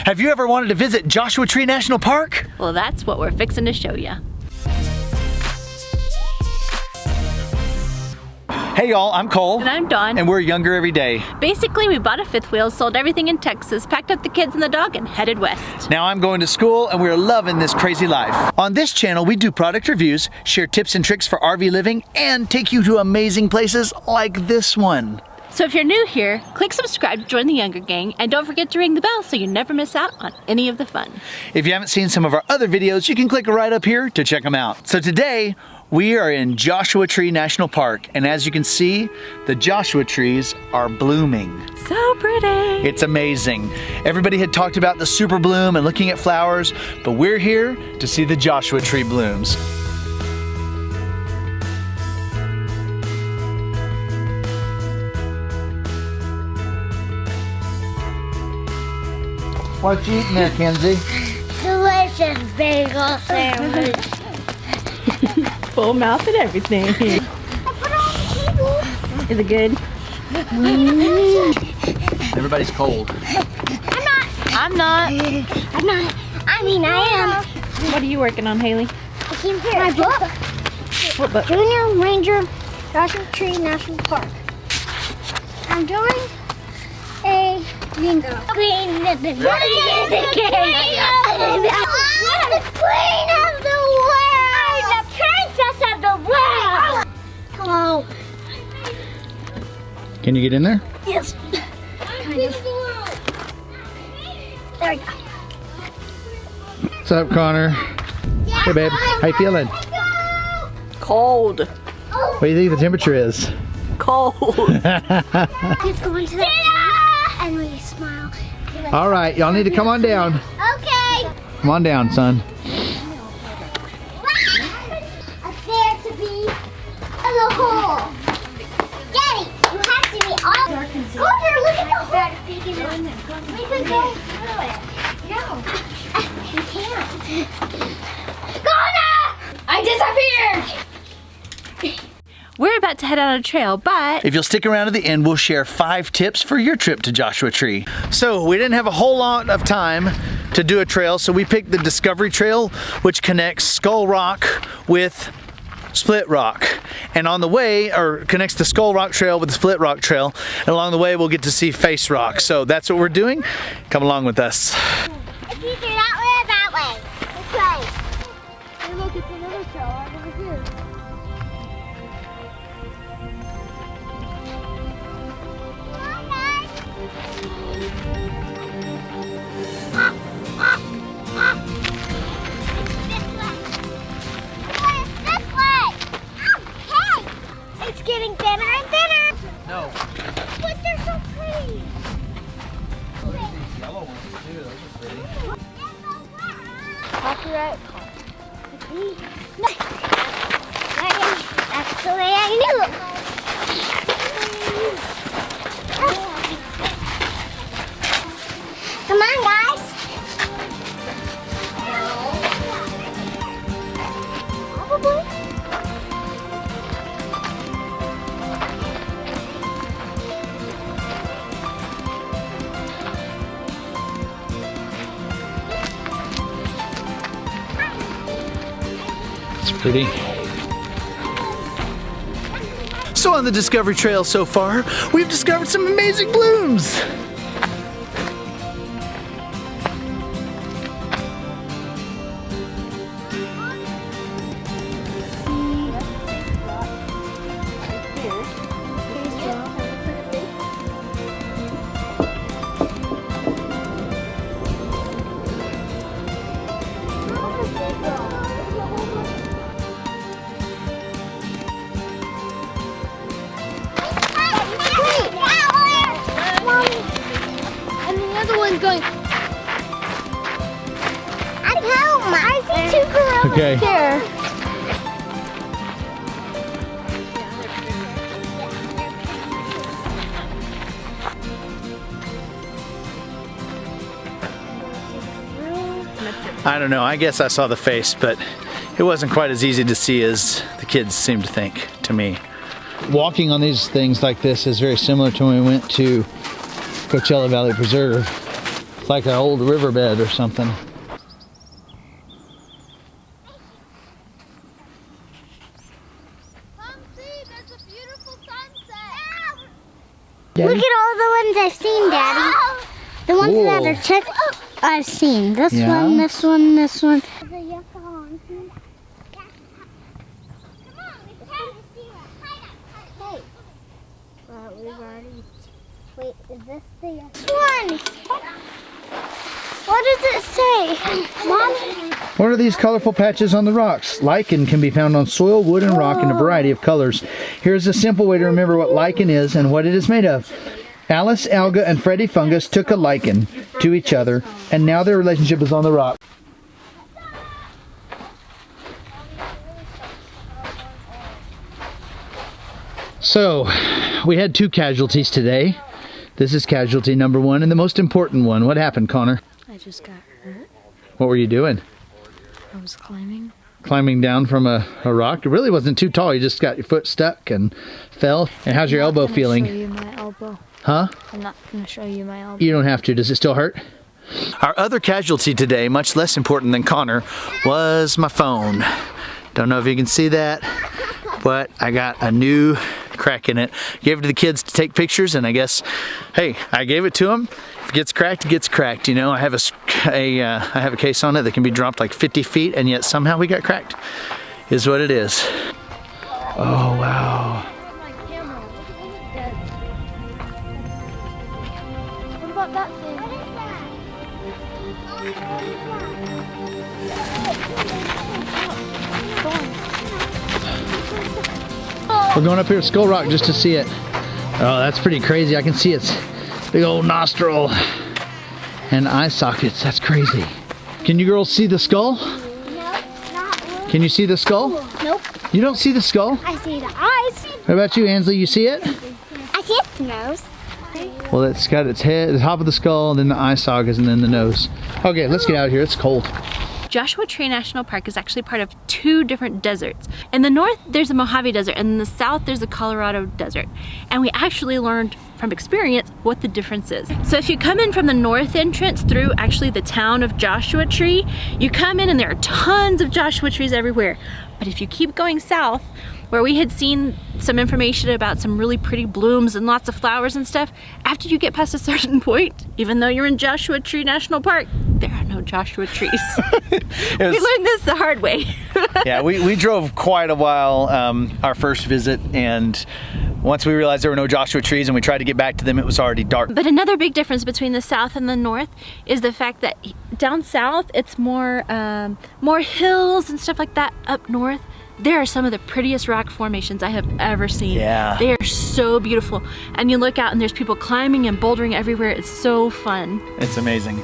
Have you ever wanted to visit Joshua Tree National Park? Well, that's what we're fixing to show you. Hey y'all, I'm Cole. And I'm Dawn. And we're younger every day. Basically, we bought a fifth wheel, sold everything in Texas, packed up the kids and the dog, and headed west. Now I'm going to school and we're loving this crazy life. On this channel, we do product reviews, share tips and tricks for RV living, and take you to amazing places like this one. So if you're new here, click subscribe to join the younger gang, and don't forget to ring the bell so you never miss out on any of the fun. If you haven't seen some of our other videos, you can click right up here to check them out. So today, we are in Joshua Tree National Park, and as you can see, the Joshua trees are blooming. So pretty. It's amazing. Everybody had talked about the super bloom and looking at flowers, but we're here to see the Joshua tree blooms. What you eating there, Kenzie? Delicious bagel sandwich. Full mouth and everything. I put it on the table. Is it good? Everybody's cold. I'm not. I mean, I am. What are you working on, Haley? I came here. My book. What book? Junior Ranger Joshua Tree National Park. I'm doing a bingo. Queen of the game. The queen of the world. I'm the princess of the world. Hello. Can you get in there? Yes. Kind of. There we go. What's up, Connor? Hey, babe. How you feeling? Cold. What do you think the temperature is? Cold. Let's go into the and we smile. All right, y'all need to come on down. Okay. Come on down, son. Appear to be in the hole. Daddy, you have to be all. Go there, look at the hole. We can go through it. No, we can't. Gonna! I disappeared. We're about to head on a trail, but If you'll stick around to the end, we'll share 5 tips for your trip to Joshua Tree. So we didn't have a whole lot of time to do a trail, so we picked the Discovery Trail, which connects Skull Rock with Split Rock. And on the way, or connects the Skull Rock Trail with the Split Rock Trail, and along the way we'll get to see Face Rock. So that's what we're doing. Come along with us. It's either that way or that way. This way. Hey, look, it's another trail right over here. It's getting thinner and thinner. No. But they're so pretty. Yellow ones too, those are pretty. Copyright. That's the way I knew it. Come on, guys. Probably. It's pretty. So on the Discovery Trail so far, we've discovered some amazing blooms. And the other one's going. I know, I see 2 girls Okay. here. I don't know, I guess I saw the face, but it wasn't quite as easy to see as the kids seem to think, to me. Walking on these things like this is very similar to when we went to Coachella Valley Preserve. It's like an old riverbed or something. Come see, there's a beautiful sunset. Daddy? Look at all the ones I've seen, Daddy. The ones Whoa. that are checked, I've seen. This Yeah? one, this one, this one. Hey. We've already. Wait, is this the one? What does it say? Mom? What are these colorful patches on the rocks? Lichen can be found on soil, wood, and rock in a variety of colors. Here's a simple way to remember what lichen is and what it is made of. Alice Alga and Freddy Fungus took a liken to each other, and now their relationship is on the rock. So, we had 2 casualties today. This is casualty number 1 and the most important one. What happened, Connor? I just got hurt. What were you doing? I was climbing. Climbing down from a rock? It really wasn't too tall. You just got your foot stuck and fell. And how's your elbow feeling? I'm not gonna show you my elbow. Huh? I'm not gonna show you my elbow. You don't have to. Does it still hurt? Our other casualty today, much less important than Connor, was my phone. Don't know if you can see that, but I got a new crack in it. Gave it to the kids to take pictures, and I guess, hey, I gave it to them. If it gets cracked, it gets cracked. You know, I have I have a case on it that can be dropped like 50 feet, and yet somehow we got cracked. Is what it is. Oh wow. What about that thing? We're going up here at Skull Rock just to see it. Oh, that's pretty crazy. I can see its big old nostril and eye sockets. That's crazy. Can you girls see the skull? Nope, not really. Can you see the skull? Nope. You don't see the skull? I see the eyes. What about you, Ansley? You see it? I see its nose. Well, it's got its head, the top of the skull, then the eye sockets, and then the nose. Okay, let's get out of here. It's cold. Joshua Tree National Park is actually part of 2 different deserts. In the north, there's the Mojave Desert, and in the south, there's the Colorado Desert. And we actually learned from experience what the difference is. So if you come in from the north entrance through actually the town of Joshua Tree, you come in and there are tons of Joshua trees everywhere. But if you keep going south, where we had seen some information about some really pretty blooms and lots of flowers and stuff, after you get past a certain point, even though you're in Joshua Tree National Park, there are no Joshua trees. We learned this the hard way. Yeah, we drove quite a while our first visit, and once we realized there were no Joshua trees and we tried to get back to them, it was already dark. But another big difference between the south and the north is the fact that down south it's more hills and stuff like that. Up north, there are some of the prettiest rock formations I have ever seen. Yeah. They are so beautiful. And you look out and there's people climbing and bouldering everywhere. It's so fun. It's amazing.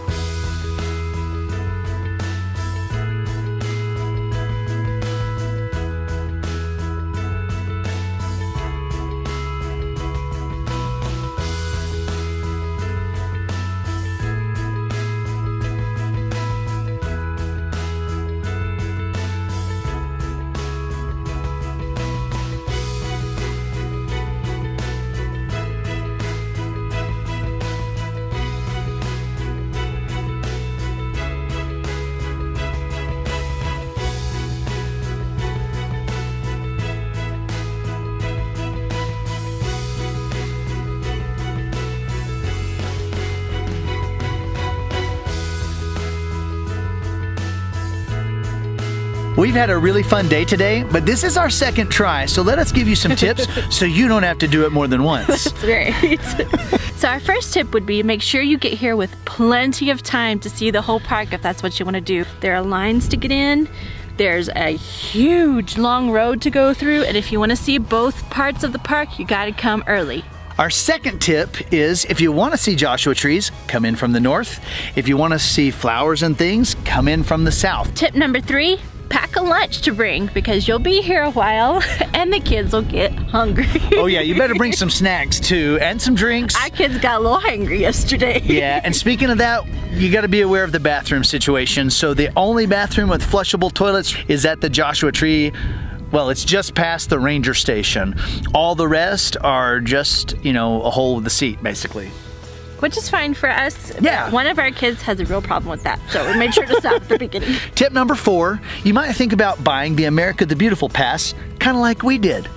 We've had a really fun day today, but this is our second try, so let us give you some tips so you don't have to do it more than once. That's right. So our first tip would be make sure you get here with plenty of time to see the whole park if that's what you want to do. There are lines to get in. There's a huge long road to go through, and if you want to see both parts of the park, you got to come early. Our second tip is if you want to see Joshua trees, come in from the north. If you want to see flowers and things, come in from the south. Tip number 3, pack a lunch to bring because you'll be here a while and the kids will get hungry. Oh yeah, you better bring some snacks too and some drinks. Our kids got a little hungry yesterday. Yeah, and speaking of that, you got to be aware of the bathroom situation. So the only bathroom with flushable toilets is at the Joshua Tree. Well, it's just past the ranger station. All the rest are just, you know, a hole with the seat, basically. Which is fine for us. but Yeah. One of our kids has a real problem with that, so we made sure to stop at the beginning. Tip number 4, you might think about buying the America the Beautiful pass, kind of like we did.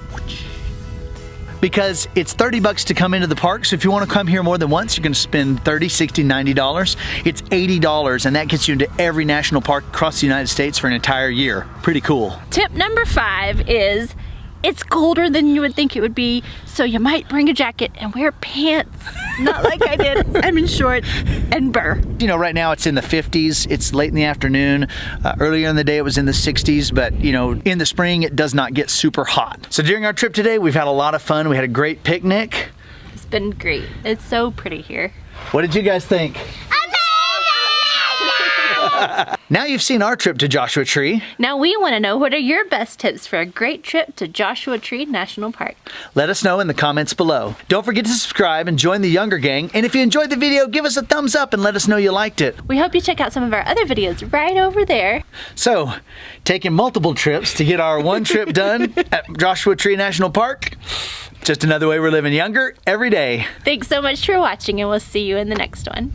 Because it's $30 to come into the park, so if you want to come here more than once, you're going to spend $30, $60, $90. It's $80, and that gets you into every national park across the United States for an entire year. Pretty cool. Tip number 5 is it's colder than you would think it would be, so you might bring a jacket and wear pants. Not like I did. I'm in shorts and burr. You know, right now it's in the 50s. It's late in the afternoon. Earlier in the day it was in the 60s, but you know, in the spring it does not get super hot. So during our trip today, we've had a lot of fun. We had a great picnic. It's been great. It's so pretty here. What did you guys think? Now you've seen our trip to Joshua Tree. Now we want to know, what are your best tips for a great trip to Joshua Tree National Park? Let us know in the comments below. Don't forget to subscribe and join the Younger Gang. And if you enjoyed the video, give us a thumbs up and let us know you liked it. We hope you check out some of our other videos right over there. So, taking multiple trips to get our one trip done at Joshua Tree National Park. Just another way we're living younger every day. Thanks so much for watching, and we'll see you in the next one.